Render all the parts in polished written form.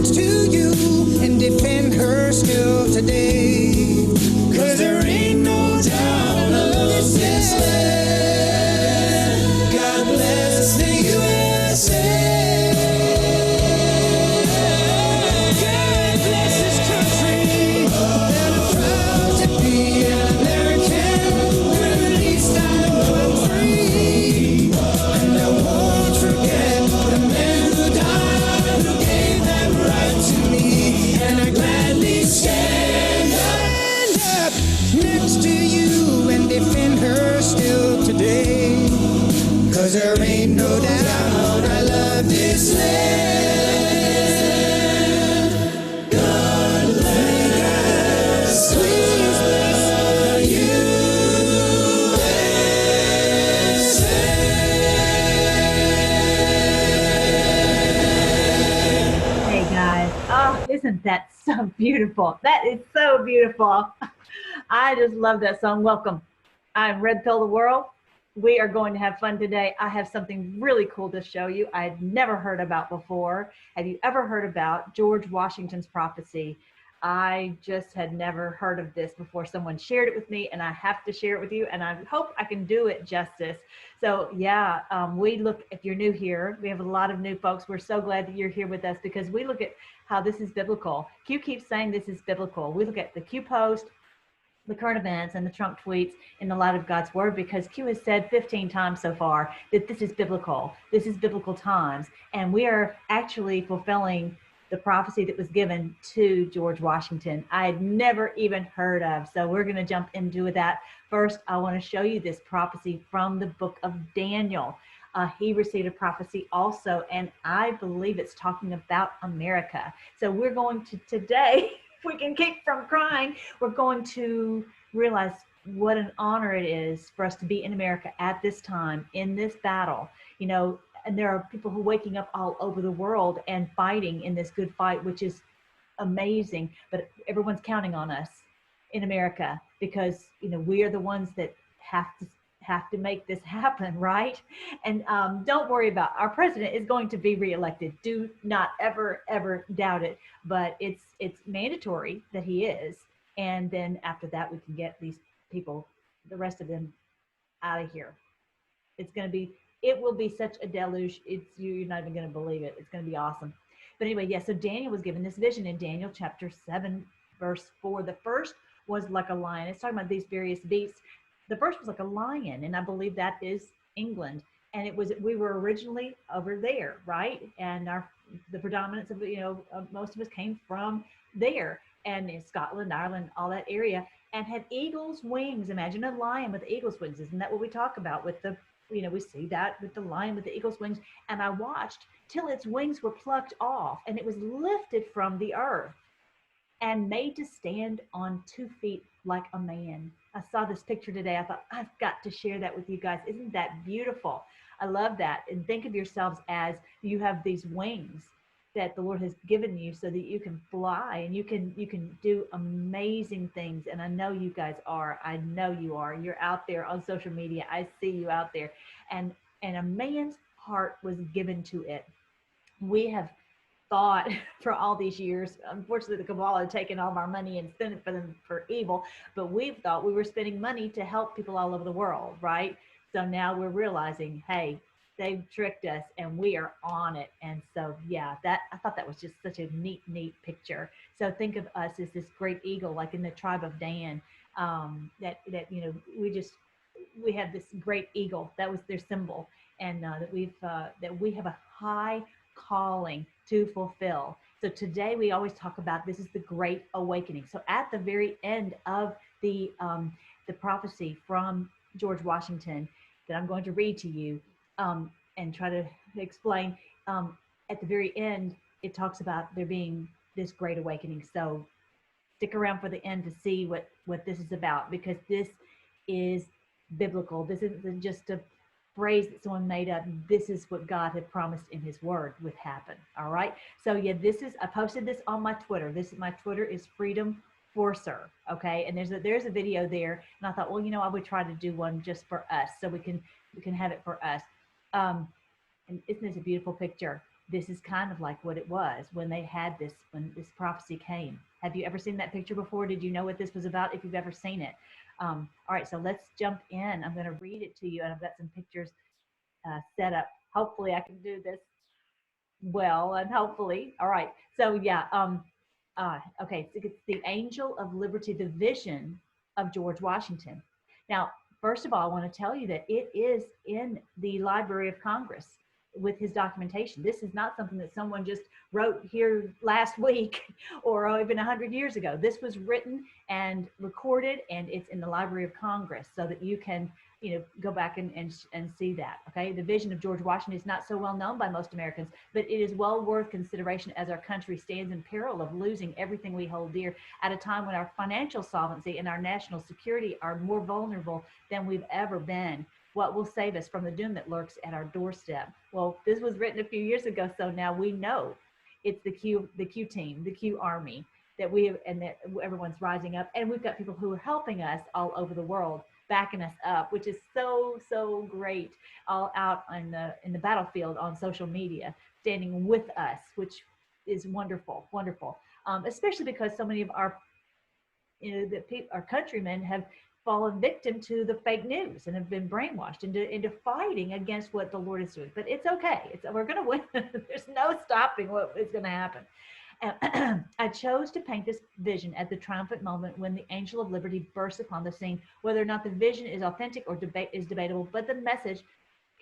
next to you and defend her still today. 'Cause there ain't no doubt I love this land. God bless the USA. God bless this country. And I'm proud to be an American. When at least I know I'm free. And I won't forget the man who died, who gave that right to me. And I gladly stand up next to you and defend her still today. 'Cause there ain't no doubt I love this land. God bless, please bless the USA. Hey guys, oh, isn't that so beautiful? That is so beautiful. I just love that song. Welcome. I'm Red Pill the World. We are going to have fun today. I have something really cool to show you I'd never heard about before. Have you ever heard about George Washington's prophecy? I just had never heard of this before. Someone shared it with me and I have to share it with you, and I hope I can do it justice. So yeah, we look, if you're new here, we have a lot of new folks. We're so glad that you're here with us because we look at how this is biblical. Q keeps saying this is biblical. We look at the Q post, the current events, and the Trump tweets in the light of God's word, because Q has said 15 times so far that this is biblical. This is biblical times. And we are actually fulfilling the prophecy that was given to George Washington. I had never even heard of. So we're going to jump into that. First, I want to show you this prophecy from the book of Daniel. He received a prophecy also, and I believe it's talking about America. So we're going to today, if we can keep from crying, we're going to realize what an honor it is for us to be in America at this time, in this battle. You know, and there are people who are waking up all over the world and fighting in this good fight, which is amazing. But everyone's counting on us in America because, you know, we are the ones that have to make this happen, right? And don't worry about, our president is going to be reelected. Do not ever doubt it. But it's mandatory that he is. And then after that, we can get these people, the rest of them, out of here. It will be such a deluge. You're not even going to believe it. It's going to be awesome. But anyway, yeah. So Daniel was given this vision in Daniel chapter 7, verse 4. The first was like a lion. It's talking about these various beasts. The first was like a lion, and I believe that is England. And we were originally over there, right? And the predominance of, most of us came from there, and in Scotland, Ireland, all that area, and had eagle's wings. Imagine a lion with eagle's wings. Isn't that what we talk about with the, we see that with the lion with the eagle's wings. And I watched till its wings were plucked off, and it was lifted from the earth and made to stand on 2 feet like a man. I saw this picture today. I thought, I've got to share that with you guys. Isn't that beautiful? I love that. And think of yourselves as you have these wings that the Lord has given you so that you can fly and you can do amazing things. And I know you guys are. I know you are. You're out there on social media. I see you out there. And a man's heart was given to it. We have thought for all these years, unfortunately the cabal had taken all of our money and spent it for evil, but we've thought we were spending money to help people all over the world, right? So now we're realizing, hey, they've tricked us and we are on it. And so yeah, I thought that was just such a neat picture. So think of us as this great eagle, like in the tribe of Dan, that we have this great eagle. That was their symbol. And that we have a high calling to fulfill. So today we always talk about, this is the Great Awakening. So at the very end of the prophecy from George Washington that I'm going to read to you and try to explain, at the very end, it talks about there being this Great Awakening. So stick around for the end to see what this is about, because this is biblical. This isn't just a phrase that someone made up. This is what God had promised in his word would happen. All right. So yeah, I posted this on my Twitter. My Twitter is FreedomForcer. Okay. And there's a video there. And I thought, well, I would try to do one just for us so we can have it for us. And isn't this a beautiful picture? this is kind of like what it was when they had this, when this prophecy came. Have you ever seen that picture before? Did you know what this was about if you've ever seen it? All right, so let's jump in. I'm going to read it to you, and I've got some pictures set up. Hopefully I can do this well, and hopefully. All right, so yeah, okay, so it's the angel of liberty, the vision of George Washington. Now, first of all, I want to tell you that it is in the Library of Congress with his documentation. This is not something that someone just wrote here last week or even 100 years ago. This was written and recorded, and it's in the Library of Congress so that you can, you know, go back and see that. Okay, the vision of George Washington is not so well known by most Americans, but it is well worth consideration as our country stands in peril of losing everything we hold dear at a time when our financial solvency and our national security are more vulnerable than we've ever been. What will save us from the doom that lurks at our doorstep? Well, this was written a few years ago, so now we know it's the Q team, the Q army that we have, and that everyone's rising up, and we've got people who are helping us all over the world, backing us up, which is so great, all out in the battlefield on social media, standing with us, which is wonderful, especially because so many of our, you know, our countrymen have fallen victim to the fake news and have been brainwashed into fighting against what the Lord is doing. But it's okay. We're going to win. There's no stopping what is going to happen. I chose to paint this vision at the triumphant moment when the angel of liberty bursts upon the scene. Whether or not the vision is authentic or is debatable, but the message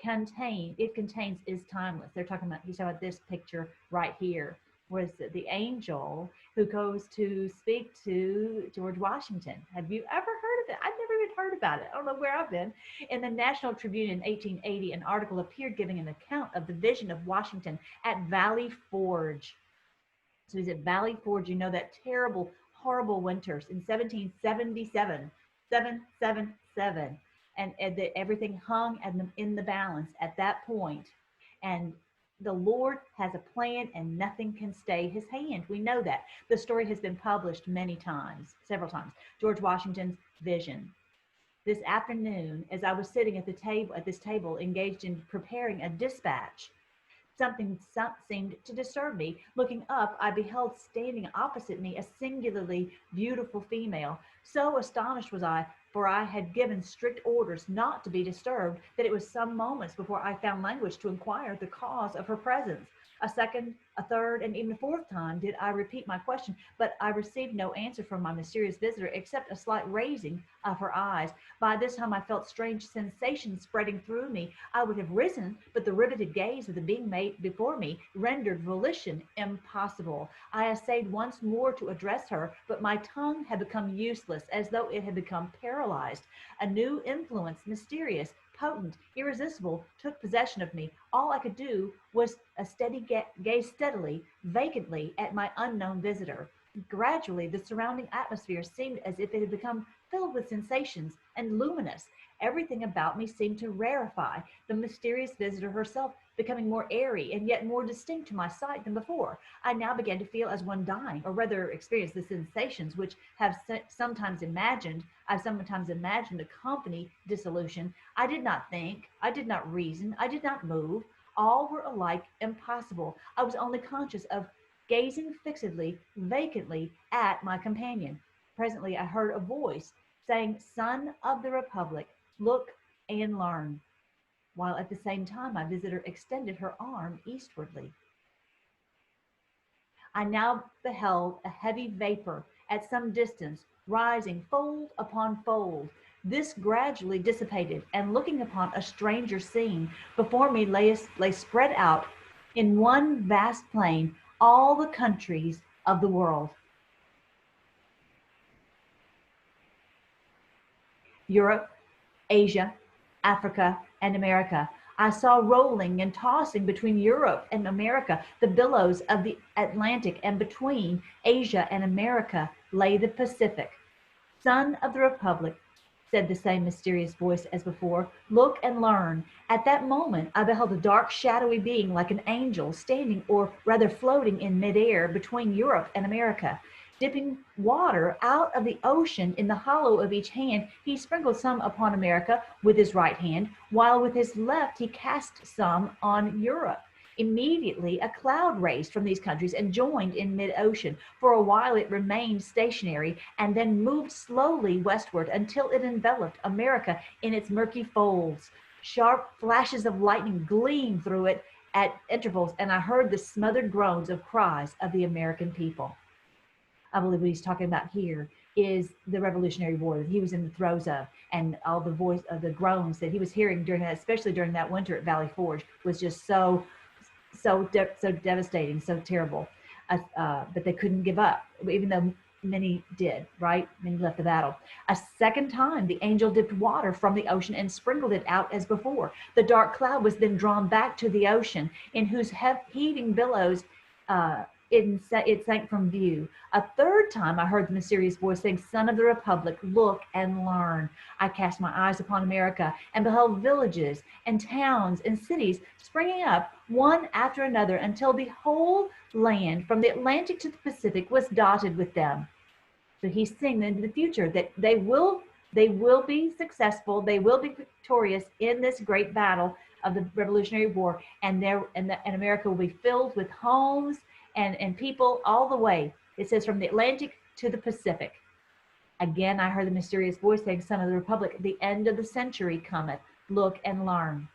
it contains is timeless. He's talking about this picture right here, was the angel who goes to speak to George Washington. Have you ever heard of it? I've never even heard about it. I don't know where I've been. In the National Tribune in 1880, an article appeared giving an account of the vision of Washington at Valley Forge. So he's at Valley Forge, you know, that terrible, horrible winters in 1777, 777. And everything hung in the balance at that point. And the Lord has a plan and nothing can stay his hand. We know that. The story has been published many times, several times. George Washington's vision. This afternoon, as I was sitting at this table, engaged in preparing a dispatch, something seemed to disturb me. Looking up, I beheld standing opposite me a singularly beautiful female. So astonished was I, for I had given strict orders not to be disturbed, that it was some moments before I found language to inquire the cause of her presence. A second, a third, and even a fourth time did I repeat my question, but I received no answer from my mysterious visitor except a slight raising of her eyes. By this time I felt strange sensations spreading through me. I would have risen, but the riveted gaze of the being made before me rendered volition impossible. I essayed once more to address her, but my tongue had become useless, as though it had become paralyzed. A new influence, mysterious, potent, irresistible, took possession of me. All I could do was gaze steadily, vacantly at my unknown visitor. Gradually, the surrounding atmosphere seemed as if it had become filled with sensations and luminous. Everything about me seemed to rarefy, the mysterious visitor herself becoming more airy and yet more distinct to my sight than before. I now began to feel as one dying, or rather experience the sensations which I've sometimes imagined accompany dissolution. I did not think, I did not reason, I did not move. All were alike impossible. I was only conscious of gazing fixedly, vacantly at my companion. Presently I heard a voice saying, "Son of the Republic, look and learn," while at the same time my visitor extended her arm eastwardly. I now beheld a heavy vapor at some distance, rising fold upon fold. This gradually dissipated, and looking upon a stranger scene, before me lay spread out in one vast plain all the countries of the world. Europe, Asia, Africa, and America. I saw rolling and tossing between Europe and America the billows of the Atlantic, and between Asia and America lay the Pacific. "Son of the Republic," said the same mysterious voice as before, "look and learn." At that moment I beheld a dark, shadowy being like an angel standing, or rather floating in midair between Europe and America. Dipping water out of the ocean in the hollow of each hand, he sprinkled some upon America with his right hand, while with his left he cast some on Europe. Immediately, a cloud raised from these countries and joined in mid-ocean. For a while, it remained stationary and then moved slowly westward until it enveloped America in its murky folds. Sharp flashes of lightning gleamed through it at intervals, and I heard the smothered groans of cries of the American people. I believe what he's talking about here is the Revolutionary War that he was in the throes of, and all the voice of the groans that he was hearing during that, especially during that winter at Valley Forge, was just so devastating, so terrible. But they couldn't give up, even though many did, right? Many left the battle. A second time, the angel dipped water from the ocean and sprinkled it out as before. The dark cloud was then drawn back to the ocean, in whose heaving billows it sank from view. A third time I heard the mysterious voice saying, "Son of the Republic, look and learn." I cast my eyes upon America and beheld villages and towns and cities springing up one after another until the whole land from the Atlantic to the Pacific was dotted with them. So he's saying into the future that they will be successful, they will be victorious in this great battle of the Revolutionary War, and America will be filled with homes and people all the way. It says from the Atlantic to the Pacific. Again, I heard the mysterious voice saying, "Son of the Republic, the end of the century cometh. Look and learn."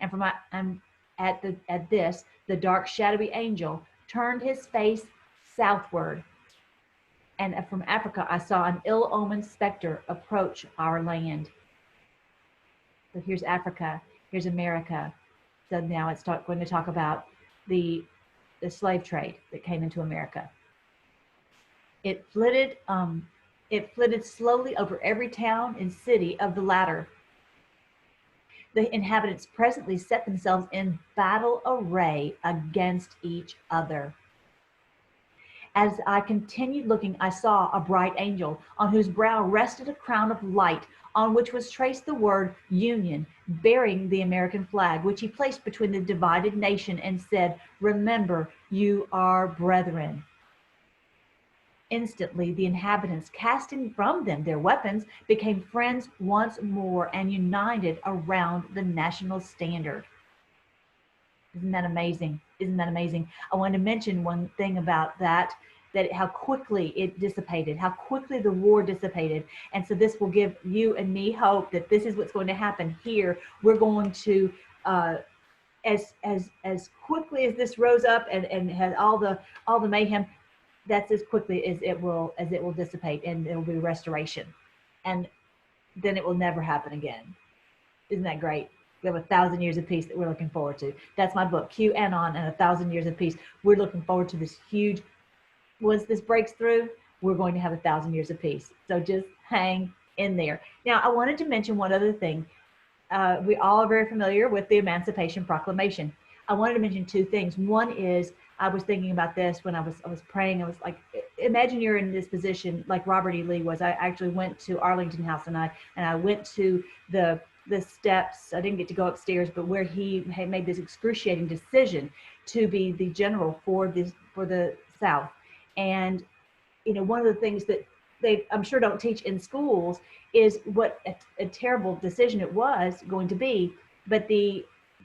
And at this, the dark, shadowy angel turned his face southward. And from Africa, I saw an ill-omened specter approach our land. So here's Africa, here's America. So now it's going to talk about the slave trade that came into America. It flitted slowly over every town and city of the latter. The inhabitants presently set themselves in battle array against each other. As I continued looking, I saw a bright angel on whose brow rested a crown of light, on which was traced the word Union, bearing the American flag, which he placed between the divided nation and said, "Remember, you are brethren." Instantly, the inhabitants, casting from them their weapons, became friends once more and united around the national standard. Isn't that amazing? Isn't that amazing? I want to mention one thing about that how quickly it dissipated, how quickly the war dissipated. And so this will give you and me hope that this is what's going to happen here. We're going to, as quickly as this rose up and had all the mayhem, that's as quickly as it will dissipate, and it will be restoration. And then it will never happen again. Isn't that great? We have 1,000 years of peace that we're looking forward to. That's my book, QAnon and 1,000 Years of Peace. We're looking forward to this huge, once this breaks through, we're going to have 1,000 years of peace. So just hang in there. Now, I wanted to mention one other thing. We all are very familiar with the Emancipation Proclamation. I wanted to mention two things. One is, I was thinking about this when I was praying. I was like, imagine you're in this position like Robert E. Lee was. I actually went to Arlington House and I went to the steps. I didn't get to go upstairs, but where he had made this excruciating decision to be the general for the South. And one of the things that they, I'm sure, don't teach in schools is what a terrible decision it was going to be. But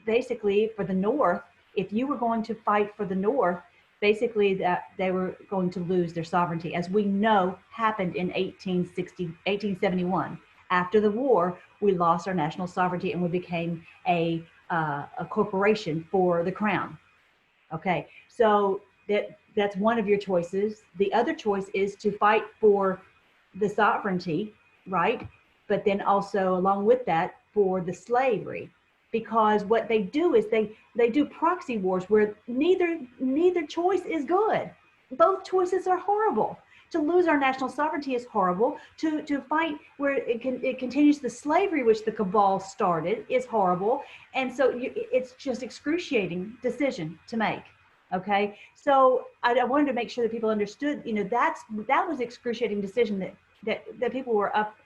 basically for the North, if you were going to fight for the North, basically that they were going to lose their sovereignty, as we know happened in 1871. After the war, we lost our national sovereignty and we became a corporation for the crown. Okay, so that's one of your choices. The other choice is to fight for the sovereignty, right? But then also along with that for the slavery, because what they do is they do proxy wars where neither choice is good. Both choices are horrible. To lose our national sovereignty is horrible. To fight where it continues the slavery which the cabal started is horrible. And so it's just excruciating decision to make. Okay, so I wanted to make sure that people understood. That was excruciating decision that people were up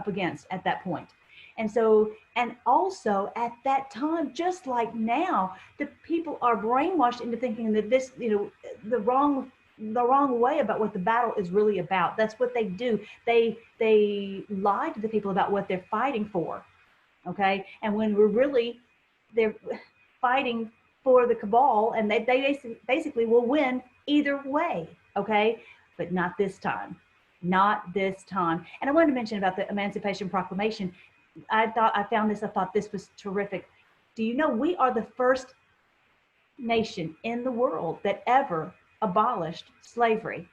against at that point. And so, and also at that time, just like now, the people are brainwashed into thinking that this, the wrong way about what the battle is really about. That's what they do. They lie to the people about what they're fighting for. Okay, and when they're fighting for the cabal, and they basically will win either way, okay? But not this time. Not this time. And I wanted to mention about the Emancipation Proclamation. I thought this was terrific. Do you know we are the first nation in the world that ever abolished slavery?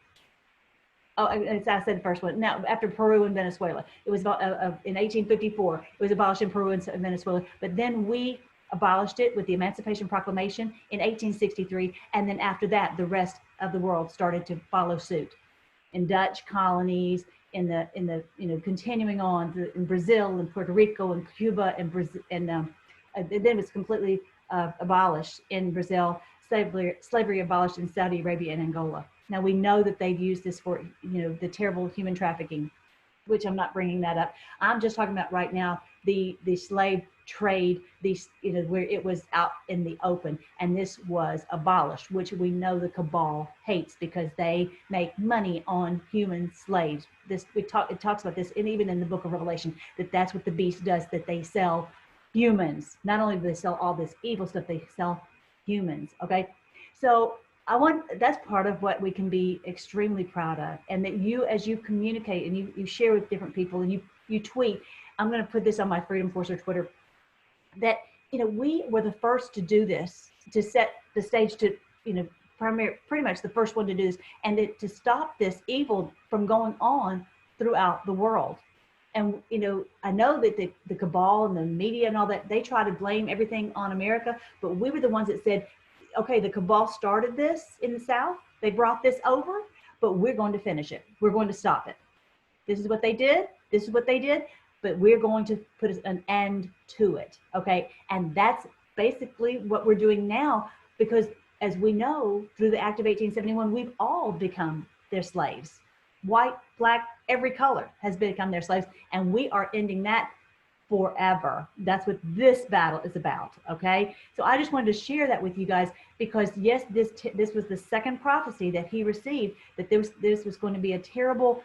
Oh, I said the first one. Now, after Peru and Venezuela, it was in 1854. It was abolished in Peru and Venezuela. But then we abolished it with the Emancipation Proclamation in 1863, and then after that, the rest of the world started to follow suit. In Dutch colonies, in the continuing on in Brazil and Puerto Rico and Cuba and Brazil, and then it was completely abolished in Brazil. Slavery abolished in Saudi Arabia and Angola. Now we know that they've used this for the terrible human trafficking, which I'm not bringing that up. I'm just talking about right now the slave trade, where it was out in the open, and this was abolished, which we know the cabal hates because they make money on human slaves. It talks about this, and even in the book of Revelation, that's what the beast does, that they sell humans. Not only do they sell all this evil stuff, they sell humans. Okay, so that's part of what we can be extremely proud of, and that as you communicate and you share with different people and you tweet. I'm going to put this on my Freedom Forcer Twitter, that we were the first to do this, to set the stage, to pretty much the first one to do this, and to stop this evil from going on throughout the world. And I know that the cabal and the media and all that, they try to blame everything on America, but we were the ones that said, okay, the cabal started this in the South, they brought this over, but we're going to finish it, we're going to stop it. This is what they did, but we're going to put an end to it, okay? And that's basically what we're doing now, because as we know, through the Act of 1871, we've all become their slaves. White, black, every color has become their slaves, and we are ending that forever. That's what this battle is about, okay? So I just wanted to share that with you guys, because yes, this was the second prophecy that he received, that this was going to be a terrible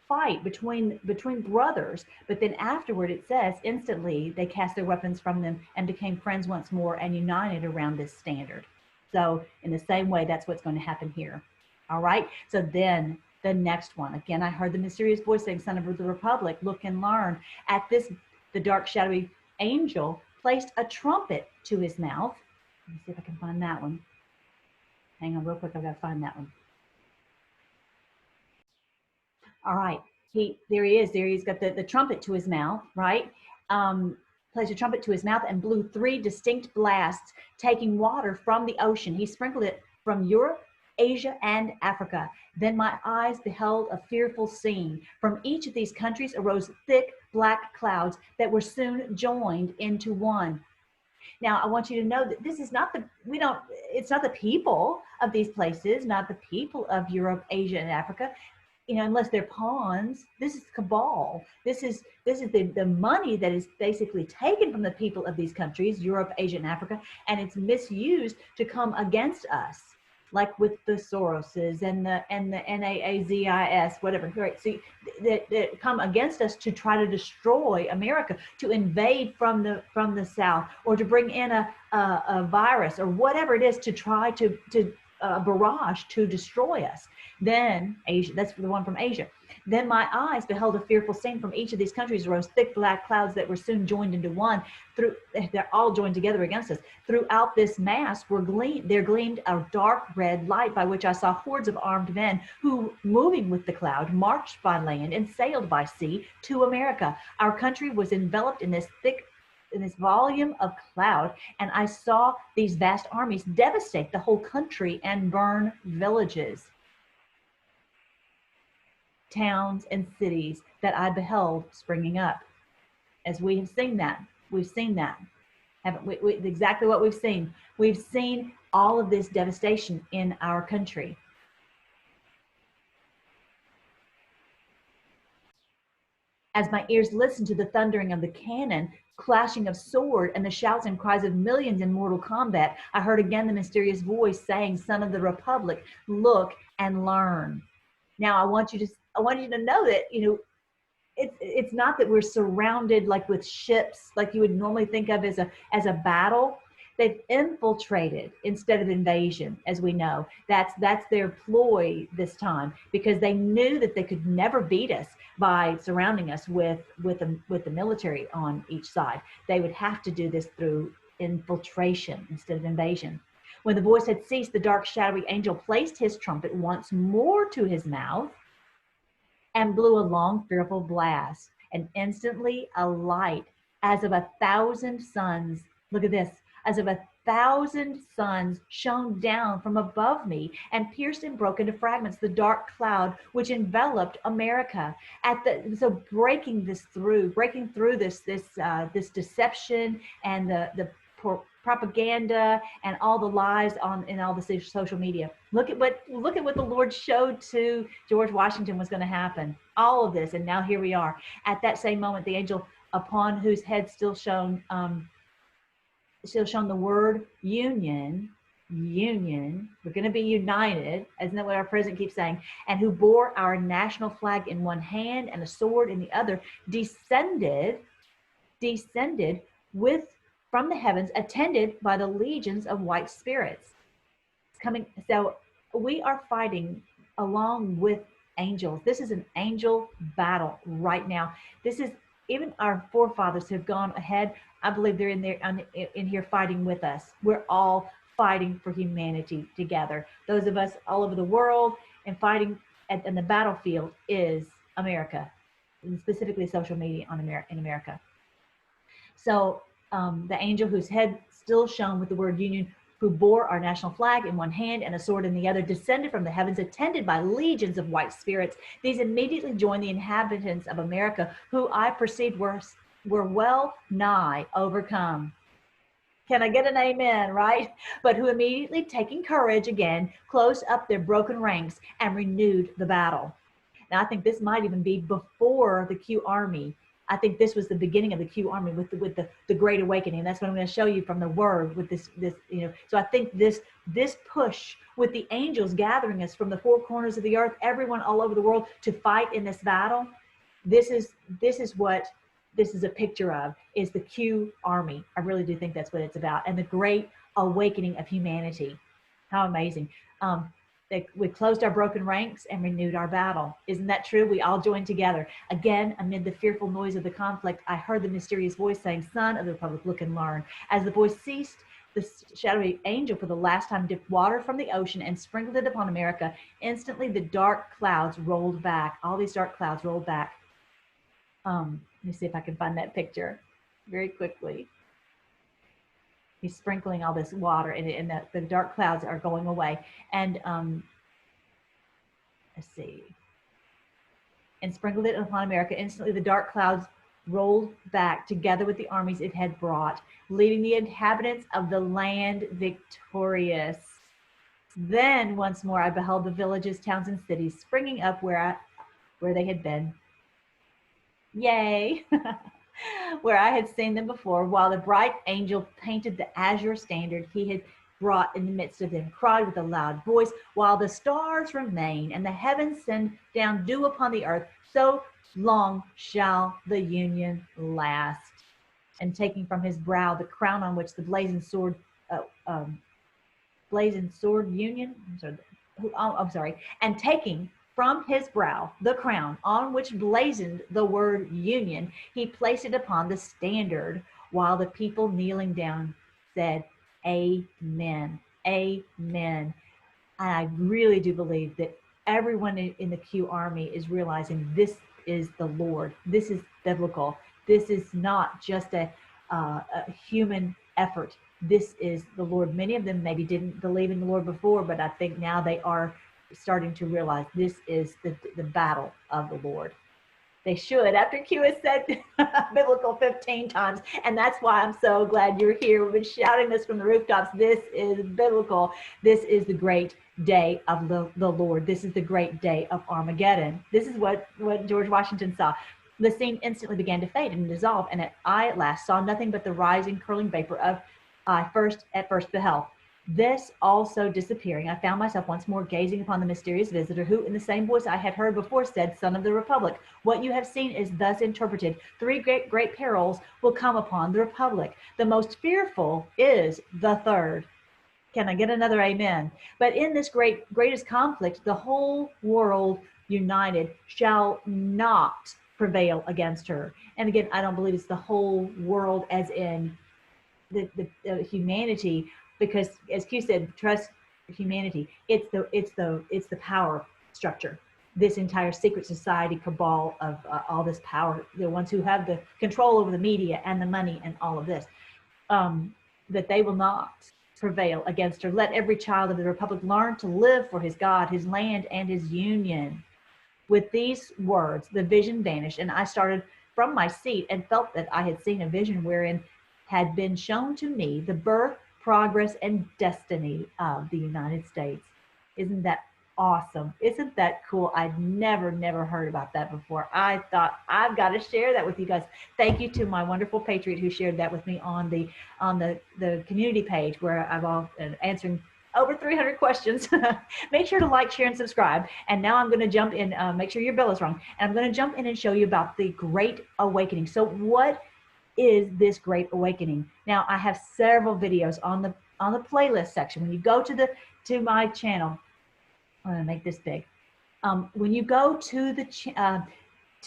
fight between brothers, but then afterward it says instantly they cast their weapons from them and became friends once more and united around this standard. So in the same way, that's what's going to happen here. All right, so then the next one, again, I heard the mysterious voice saying, "Son of the Republic, look and learn." At this, the dark shadowy angel placed a trumpet to his mouth. Let me see if I can find that one. Hang on real quick, I've got to find that one. All right, there he is. He's got the trumpet to his mouth, right? Placed a trumpet to his mouth and blew 3 distinct blasts, taking water from the ocean. He sprinkled it from Europe, Asia, and Africa. Then my eyes beheld a fearful scene. From each of these countries arose thick black clouds that were soon joined into one. Now, I want you to know that this is not it's not the people of these places, not the people of Europe, Asia, and Africa. Unless they're pawns. This is cabal. This is the money that is basically taken from the people of these countries, Europe, Asia, and Africa, and it's misused to come against us, like with the Soroses and the NAAZIS, whatever. Right? So that come against us to try to destroy America, to invade from the South, or to bring in a virus or whatever it is to try to barrage to destroy us. Then Asia, that's the one from Asia. Then my eyes beheld a fearful scene. From each of these countries arose thick black clouds that were soon joined into one. They're all joined together against us. Throughout this mass there gleamed a dark red light, by which I saw hordes of armed men who, moving with the cloud, marched by land and sailed by sea to America. Our country was enveloped in this volume of cloud, and I saw these vast armies devastate the whole country and burn villages, towns, and cities that I beheld springing up. As we have seen that, haven't we? Exactly what we've seen. We've seen all of this devastation in our country. As my ears listened to the thundering of the cannon, clashing of sword, and the shouts and cries of millions in mortal combat, I heard again the mysterious voice saying, "Son of the Republic, look and learn." Now, I want you to know that, it's not that we're surrounded like with ships, like you would normally think of as a battle. They've infiltrated instead of invasion, as we know. That's their ploy this time, because they knew that they could never beat us by surrounding us with the military on each side. They would have to do this through infiltration instead of invasion. When the voice had ceased, the dark, shadowy angel placed his trumpet once more to his mouth and blew a long, fearful blast. And instantly a light as of 1,000 suns, look at this, as of 1,000 suns shone down from above me and pierced and broke into fragments the dark cloud which enveloped America. So breaking through this deception and the propaganda and all the lies in all the social media. Look at what the Lord showed to George Washington was going to happen. All of this, and now here we are. At that same moment, the angel upon whose head still shone the word union. We're going to be united, isn't that what our president keeps saying? And who bore our national flag in one hand and a sword in the other, descended from the heavens, attended by the legions of white spirits coming. So we are fighting along with angels. This is an angel battle right now. This is, even our forefathers who have gone ahead, I believe they're in here fighting with us. We're all fighting for humanity together. Those of us all over the world, and fighting and the battlefield is America, and specifically social media in America. So the angel whose head still shone with the word union, who bore our national flag in one hand and a sword in the other, descended from the heavens, attended by legions of white spirits. These immediately joined the inhabitants of America, who I perceived were well nigh overcome. Can I get an amen, right? But who immediately, taking courage again, closed up their broken ranks and renewed the battle. Now, I think this might even be before the Q Army. I think this was the beginning of the Q Army with the Great Awakening. That's what I'm going to show you from the Word with this. So I think this push with the angels gathering us from the four corners of the earth, everyone all over the world, to fight in this battle. This is what this is a picture of, is the Q Army. I really do think that's what it's about, and the Great Awakening of humanity. How amazing! We closed our broken ranks and renewed our battle. Isn't that true? We all joined together. Again, amid the fearful noise of the conflict, I heard the mysterious voice saying, "Son of the Republic, look and learn." As the voice ceased, the shadowy angel for the last time dipped water from the ocean and sprinkled it upon America. Instantly, the dark clouds rolled back. All these dark clouds rolled back. Let me see if I can find that picture very quickly. He's sprinkling all this water, and the dark clouds are going away. And let's see. And sprinkled it upon America. Instantly, the dark clouds rolled back together with the armies it had brought, leaving the inhabitants of the land victorious. Then once more I beheld the villages, towns, and cities springing up where they had been. Yay! Where I had seen them before, while the bright angel painted the azure standard he had brought in the midst of them, cried with a loud voice, while the stars remain and the heavens send down dew upon the earth, so long shall the union last. And taking from his brow the crown on which the blazoned sword union, and taking from his brow the crown on which blazoned the word union, he placed it upon the standard, while the people kneeling down said, Amen, amen. And I really do believe that everyone in the Q Army is realizing this is the Lord. This is biblical. This is not just a human effort. This is the Lord. Many of them maybe didn't believe in the Lord before, but I think now they are starting to realize this is the battle of the Lord. They should, after Q has said biblical 15 times. And that's why I'm so glad you're here. We've been shouting this from the rooftops. This is biblical. This is the great day of the Lord. This is the great day of Armageddon. This is what George Washington saw. The scene instantly began to fade and dissolve, and I at last saw nothing but the rising, curling vapor of I at first beheld. This also disappearing, I found myself once more gazing upon the mysterious visitor who, in the same voice I had heard before, said, Son of the Republic, what you have seen is thus interpreted. Three great perils will come upon the Republic. The most fearful is the third. Can I get another amen? But in this greatest conflict, the whole world united shall not prevail against her. And again, I don't believe it's the whole world as in the humanity, because as Q said, trust humanity. It's the power structure. This entire secret society cabal of all this power, the ones who have the control over the media and the money and all of this, that they will not prevail against her. Let every child of the Republic learn to live for his God, his land, and his union. With these words, the vision vanished, and I started from my seat and felt that I had seen a vision wherein had been shown to me the birth, progress, and destiny of the United States. Isn't that awesome? Isn't that cool? I'd never heard about that before. I thought I've got to share that with you guys. Thank you to my wonderful patriot who shared that with me on the community page, where I've all answering over 300 questions. Make sure to like, share, and subscribe. And now I'm going to jump in, make sure your bell is rung, and I'm going to jump in and show you about the Great Awakening. So what is this Great Awakening? Now, I have several videos on the playlist section. When you go to my channel, I'm going to make this big. When you go to the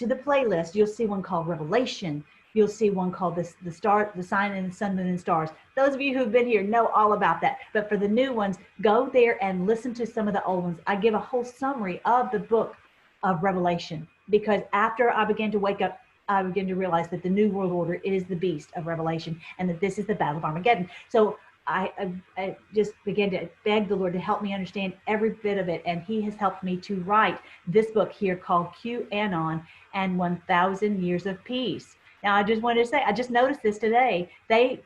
playlist, you'll see one called Revelation. You'll see one called the sign and the sun, moon, and stars. Those of you who've been here know all about that. But for the new ones, go there and listen to some of the old ones. I give a whole summary of the book of Revelation, because after I began to wake up, I began to realize that the New World Order is the beast of Revelation, and that this is the battle of Armageddon. So I just began to beg the Lord to help me understand every bit of it, and he has helped me to write this book here called QAnon and 1,000 Years of Peace. Now, I just wanted to say, I just noticed this today. I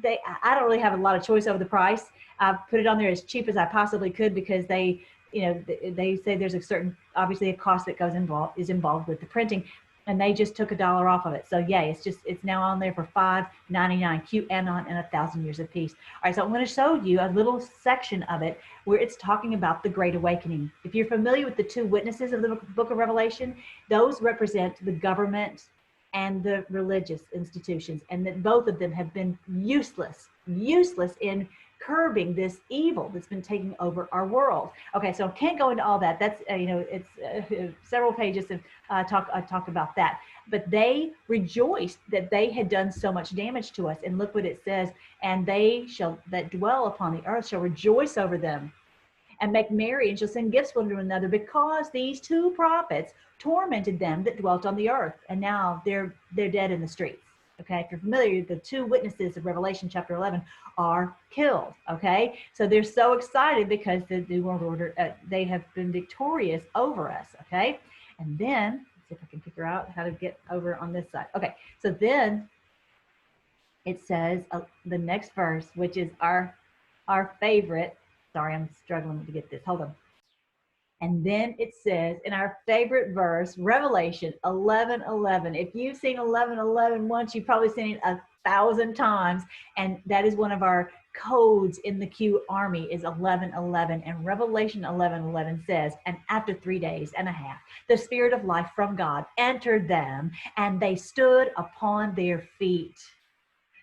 don't really have a lot of choice over the price. I put it on there as cheap as I possibly could, because they say there's a certain, obviously, a cost that is involved with the printing, and they just took $1 off of it. So yay, it's now on there for $5.99. QAnon and 1,000 Years of Peace. All right, so I'm going to show you a little section of it where it's talking about the Great Awakening. If you're familiar with the two witnesses of the book of Revelation, those represent the government and the religious institutions, and that both of them have been useless in curbing this evil that's been taking over our world. Okay, so I can't go into all that. That's it's several pages of talk about that. But they rejoiced that they had done so much damage to us, and look what it says: and they that dwell upon the earth shall rejoice over them, and make merry, and shall send gifts one to another, because these two prophets tormented them that dwelt on the earth, and now they're dead in the streets. Okay, if you're familiar, the two witnesses of Revelation chapter 11 are killed. Okay, so they're so excited because the New World Order, they have been victorious over us. Okay, and then let's see if I can figure out how to get over on this side. Okay, so then it says the next verse, which is our favorite. Sorry, I'm struggling to get this. Hold on. And then it says in our favorite verse, Revelation 11:11. If you've seen 11:11 once, you've probably seen it 1,000 times. And that is one of our codes in the Q Army, is 11:11. And Revelation 11:11 says, and after 3 days and a half, the Spirit of life from God entered them, and they stood upon their feet.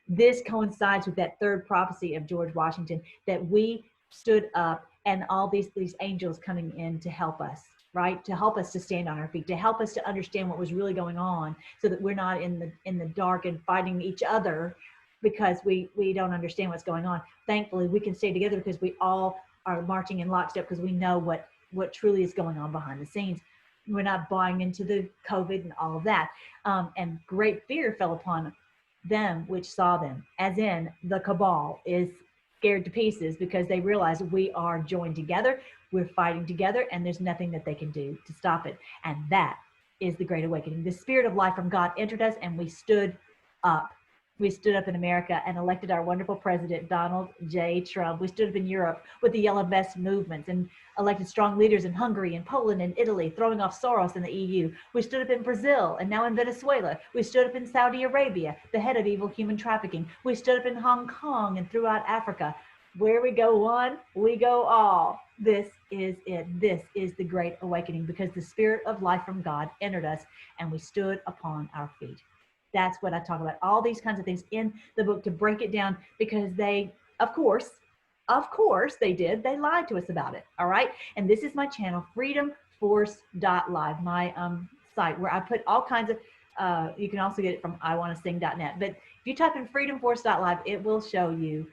This coincides with that third prophecy of George Washington, that we stood up, and all these angels coming in to help us, right? To help us to stand on our feet, to help us to understand what was really going on, so that we're not in the dark and fighting each other because we don't understand what's going on. Thankfully, we can stay together because we all are marching in lockstep, because we know what truly is going on behind the scenes. We're not buying into the COVID and all of that. And great fear fell upon them which saw them, as in the cabal is scared to pieces, because they realize we are joined together, we're fighting together, and there's nothing that they can do to stop it. And that is the Great Awakening. The Spirit of life from God entered us, and we stood up. We stood up in America and elected our wonderful president, Donald J. Trump. We stood up in Europe with the Yellow Vest movements, and elected strong leaders in Hungary and Poland and Italy, throwing off Soros in the EU. We stood up in Brazil, and now in Venezuela. We stood up in Saudi Arabia, the head of evil human trafficking. We stood up in Hong Kong and throughout Africa. Where we go one, we go all. This is it. This is the great awakening, because the spirit of life from God entered us and we stood upon our feet. That's what I talk about. All these kinds of things in the book to break it down, because they, of course, they did. They lied to us about it. All right. And this is my channel, FreedomForce.LIVE, my site where I put all kinds of, you can also get it from iwannasing.net. But if you type in FreedomForce.LIVE, it will show you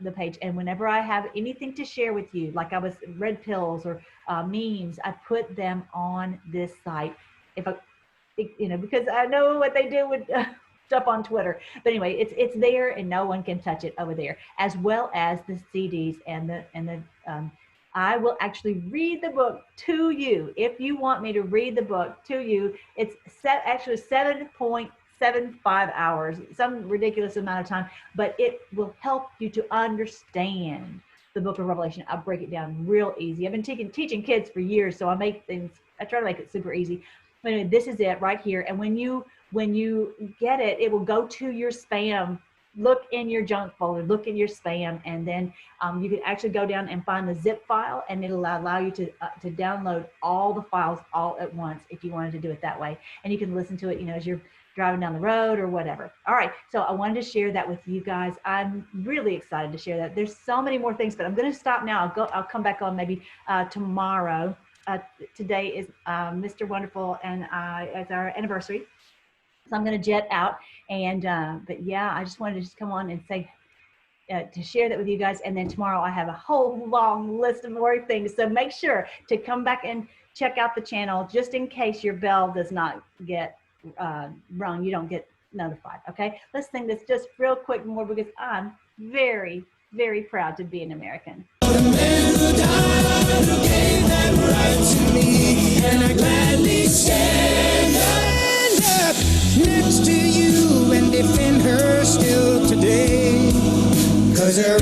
the page. And whenever I have anything to share with you, like I was red pills or memes, I put them on this site. If I, you know, because I know what they do with stuff on Twitter. But anyway, it's there and no one can touch it over there, as well as the CDs and the I will actually read the book to you. If you want me to read the book to you, it's actually 7.75 hours, some ridiculous amount of time, but it will help you to understand the book of Revelation. I'll break it down real easy. I've been teaching kids for years, so I try to make it super easy. But anyway, this is it right here. And when you get it, it will go to your spam. Look in your junk folder, look in your spam, and then you can actually go down and find the zip file, and it'll allow you to download all the files all at once if you wanted to do it that way. And you can listen to it, you know, as you're driving down the road or whatever. All right, so I wanted to share that with you guys. I'm really excited to share that. There's so many more things, but I'm going to stop now. I'll come back on maybe tomorrow. Today is Mr. Wonderful and it's our anniversary. So I'm going to jet out, and but yeah, I just wanted to just come on and say to share that with you guys. And then tomorrow I have a whole long list of more things. So make sure to come back and check out the channel just in case your bell does not get rung. You don't get notified. Okay, let's sing this just real quick more, because I'm very, very proud to be an American. The man who died, who gave that right to me, and I gladly stand up next to you and defend her still today, 'cause her